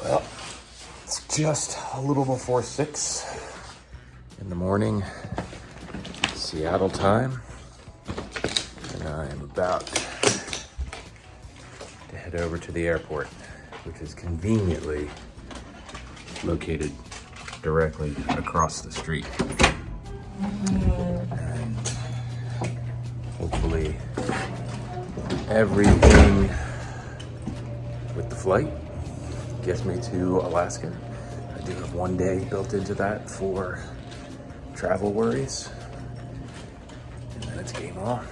Well, it's just a little before 6 in the morning, Seattle time, and I'm about to head over to the airport, which is conveniently located directly across the street. And hopefully everything with the flight gets me to Alaska. I do have one day built into that for travel worries, and then it's game on.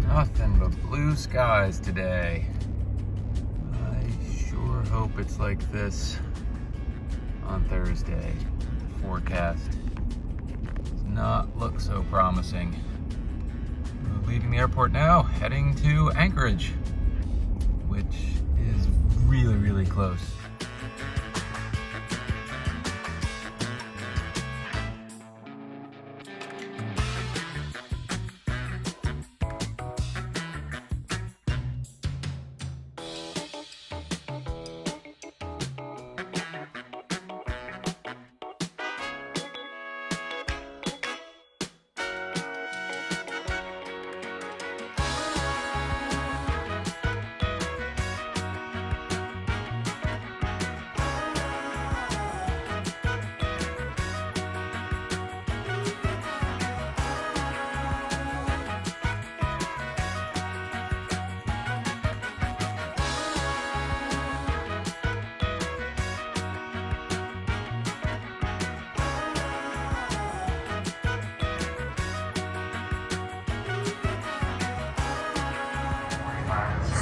Nothing but blue skies today. I sure hope it's like this on Thursday. The forecast does not look so promising. We're leaving the airport now, heading to Anchorage, which is really, really close.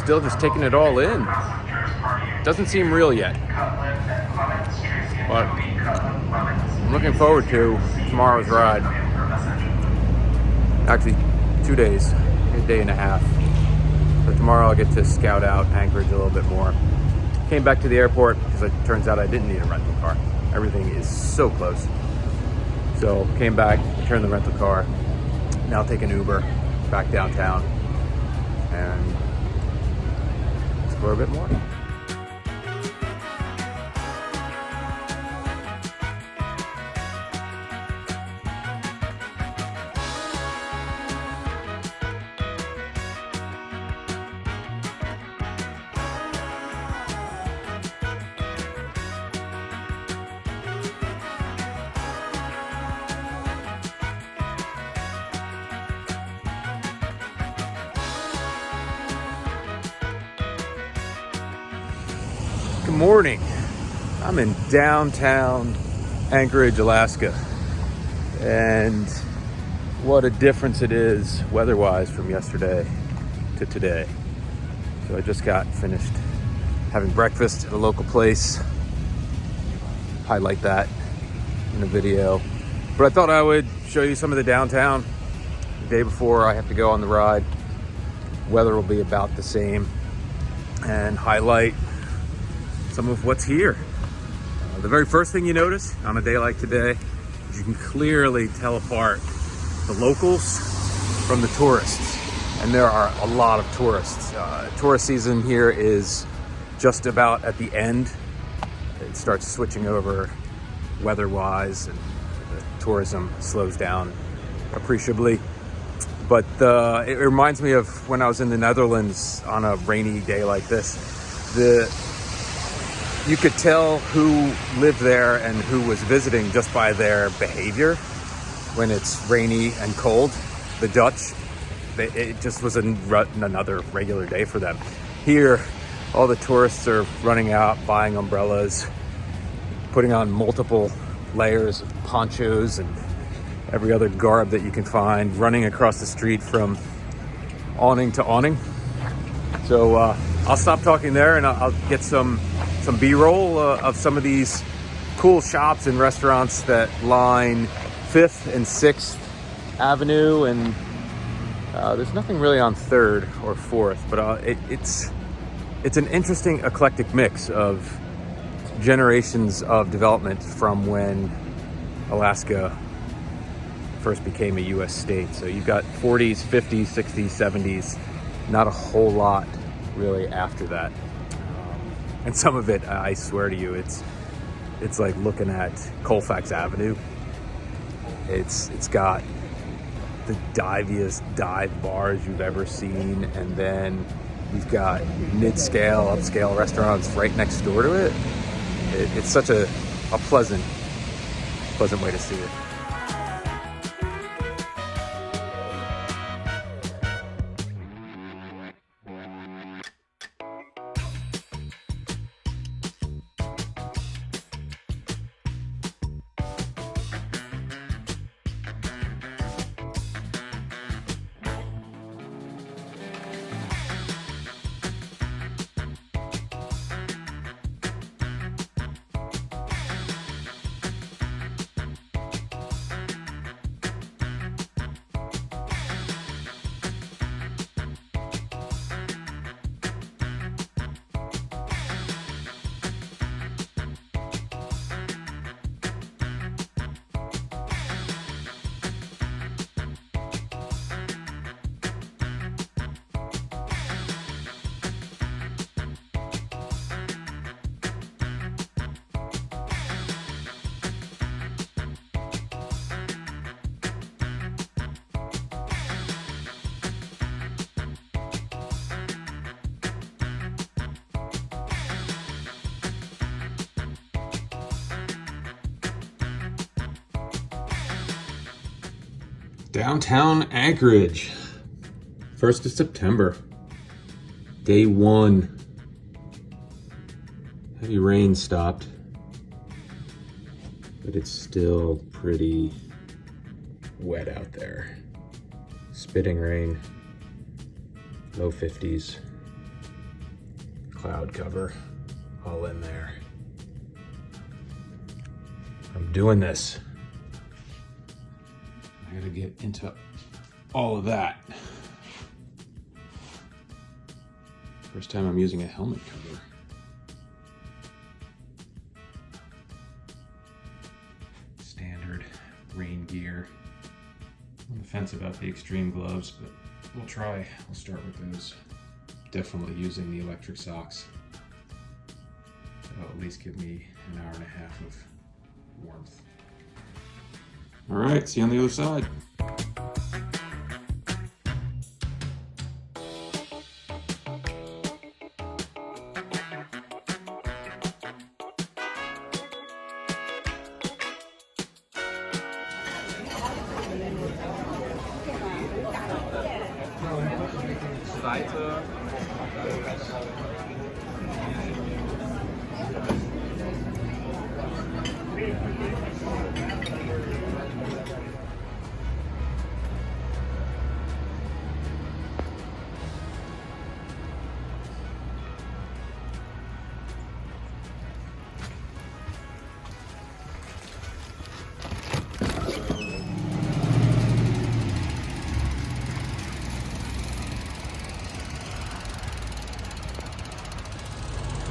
Still just taking it all in. Doesn't seem real yet, but I'm looking forward to tomorrow's ride. Actually, 2 days, a day and a half. So tomorrow I'll get to scout out Anchorage a little bit more. Came back to the airport because it turns out I didn't need a rental car. Everything is so close. So came back, returned the rental car. Now take an Uber back downtown and explore a bit more. Good morning. I'm in downtown Anchorage, Alaska, and what a difference it is weather-wise from yesterday to today. So I just got finished having breakfast at a local place, highlight that in a video. But I thought I would show you some of the downtown. The day before I have to go on the ride, weather will be about the same, and highlight some of what's here. The very first thing you notice on a day like today is you can clearly tell apart the locals from the tourists. And there are a lot of tourists. Tourist season here is just about at the end. It starts switching over weather-wise, and the tourism slows down appreciably. But it reminds me of when I was in the Netherlands on a rainy day like this. You could tell who lived there and who was visiting just by their behavior when it's rainy and cold. The Dutch, it just was another regular day for them. Here, all the tourists are running out, buying umbrellas, putting on multiple layers of ponchos and every other garb that you can find, running across the street from awning to awning. So I'll stop talking there, and I'll get some B-roll of some of these cool shops and restaurants that line 5th and 6th Avenue, and there's nothing really on 3rd or 4th, but it's an interesting eclectic mix of generations of development from when Alaska first became a U.S. state. So you've got 40s, 50s, 60s, 70s, not a whole lot really after that. And some of it, I swear to you, it's like looking at Colfax Avenue. It's got the diviest dive bars you've ever seen, and then you've got mid-scale, upscale restaurants right next door to it. It's such a pleasant way to see it. Downtown Anchorage, 1st of September, day 1. Heavy rain stopped, but it's still pretty wet out there. Spitting rain, low 50s, cloud cover, all in there. I'm doing this. I gotta get into all of that. First time I'm using a helmet cover. Standard rain gear. I'm on the fence about the extreme gloves, but we'll try. We'll start with those. Definitely using the electric socks. That'll at least give me an hour and a half of warmth. All right, see you on the other side.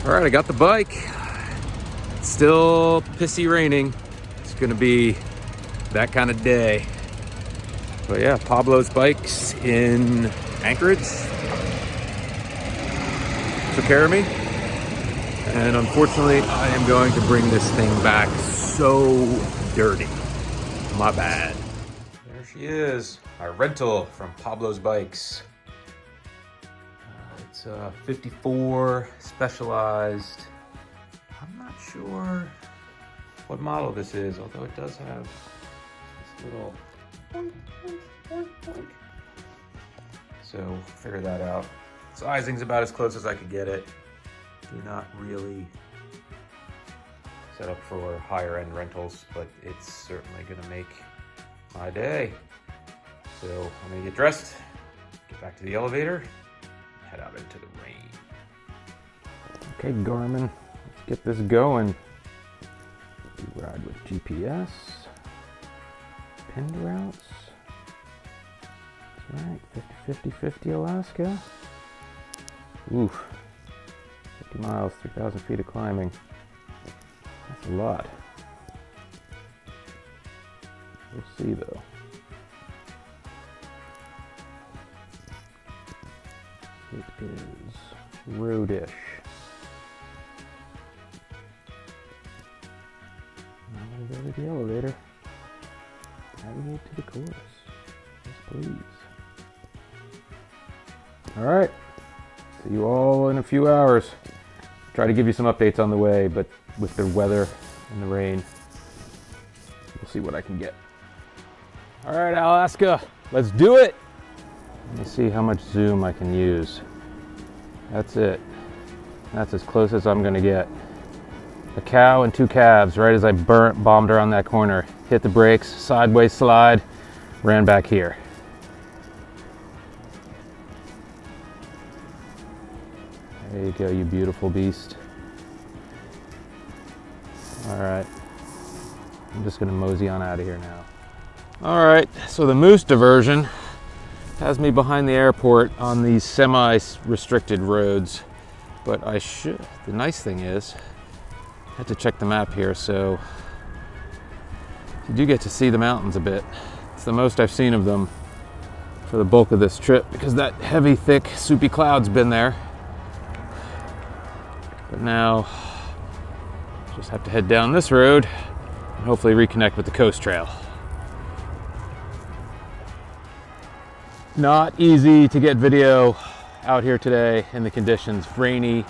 All right, I got the bike. It's still pissy raining. It's gonna be that kind of day. But yeah, Pablo's Bikes in Anchorage took care of me. And unfortunately, I am going to bring this thing back so dirty. My bad. There she is, our rental from Pablo's Bikes. It's a 54 Specialized. I'm not sure what model this is, although it does have this little so we'll figure that out. Sizing's about as close as I could get it. Do not really set up for higher end rentals, but it's certainly gonna make my day. So I'm gonna get dressed, get back to the elevator, and head out into the rain. Okay, Garmin, let's get this going. We ride with GPS, pinned routes. That's right, 50-50-50 Alaska. Oof. 50 miles, 3,000 feet of climbing. That's a lot. We'll see though. It is roadish. Now we go to the elevator. Navigate to the course. Yes, please. All right. See you all in a few hours. Try to give you some updates on the way, but with the weather and the rain, we'll see what I can get. All right, Alaska, let's do it. Let me see how much zoom I can use. That's it. That's as close as I'm gonna get. A cow and two calves right as I bombed around that corner. Hit the brakes, sideways slide, ran back here. There you go, you beautiful beast. All right, I'm just gonna mosey on out of here now. All right, so the moose diversion has me behind the airport on these semi-restricted roads, but the nice thing is, I had to check the map here, so you do get to see the mountains a bit. It's the most I've seen of them for the bulk of this trip because that heavy, thick, soupy cloud's been there. But now, just have to head down this road and hopefully reconnect with the coast trail. Not easy to get video out here today in the conditions. Rainy,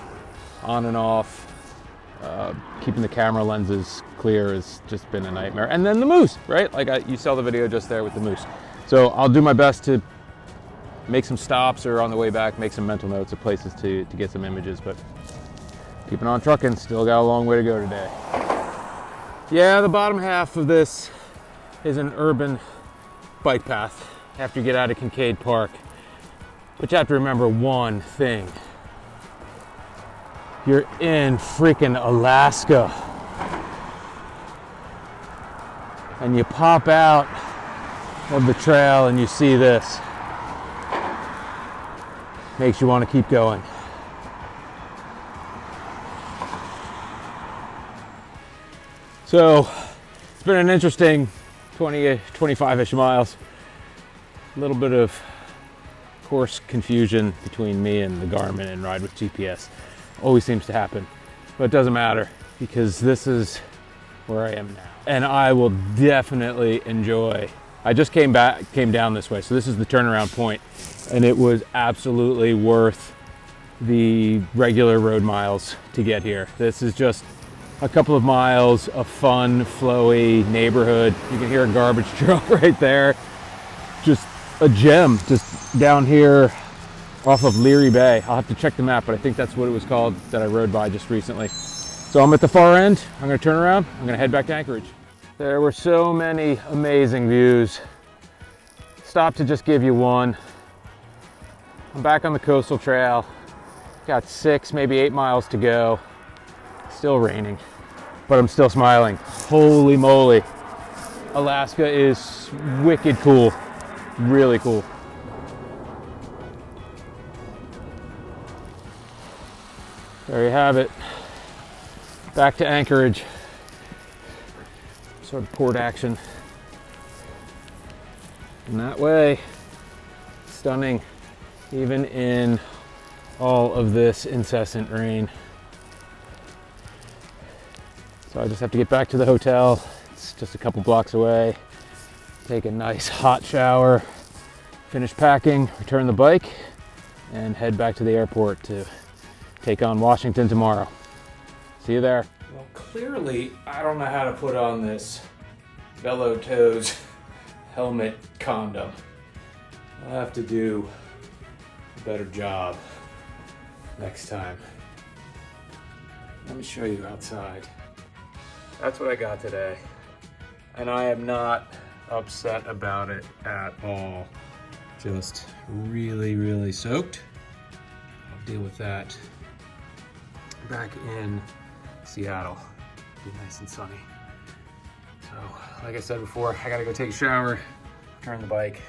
on and off. Keeping the camera lenses clear has just been a nightmare. And then the moose, right? Like you saw the video just there with the moose. So I'll do my best to make some stops or on the way back, make some mental notes of places to get some images, but keeping on trucking, still got a long way to go today. Yeah, the bottom half of this is an urban bike path after you get out of Kincaid Park. But you have to remember one thing. You're in freaking Alaska. And you pop out of the trail and you see this. Makes you want to keep going. So it's been an interesting 25-ish miles. A little bit of course confusion between me and the Garmin and Ride with GPS. Always seems to happen, but it doesn't matter because this is where I am now. And I will definitely enjoy. I just came down this way, so this is the turnaround point, and it was absolutely worth the regular road miles to get here. This is just a couple of miles of fun, flowy neighborhood. You can hear a garbage truck right there. Just a gem, just down here off of Leary Bay. I'll have to check the map, but I think that's what it was called that I rode by just recently. So I'm at the far end. I'm gonna turn around. I'm gonna head back to Anchorage. There were so many amazing views. Stop to just give you one. I'm back on the coastal trail. Got 6, maybe 8 miles to go. Still raining, but I'm still smiling. Holy moly. Alaska is wicked cool, really cool. There you have it. Back to Anchorage. Sort of port action. And that way, stunning, even in all of this incessant rain. So I just have to get back to the hotel. It's just a couple blocks away. Take a nice hot shower, finish packing, return the bike, and head back to the airport to take on Washington tomorrow. See you there. Well, clearly, I don't know how to put on this Velo Toes helmet condom. I'll have to do a better job next time. Let me show you outside. That's what I got today. And I am not upset about it at all. Just really, really soaked. I'll deal with that back in Seattle. Be nice and sunny. So, like I said before, I gotta go take a shower, return the bike,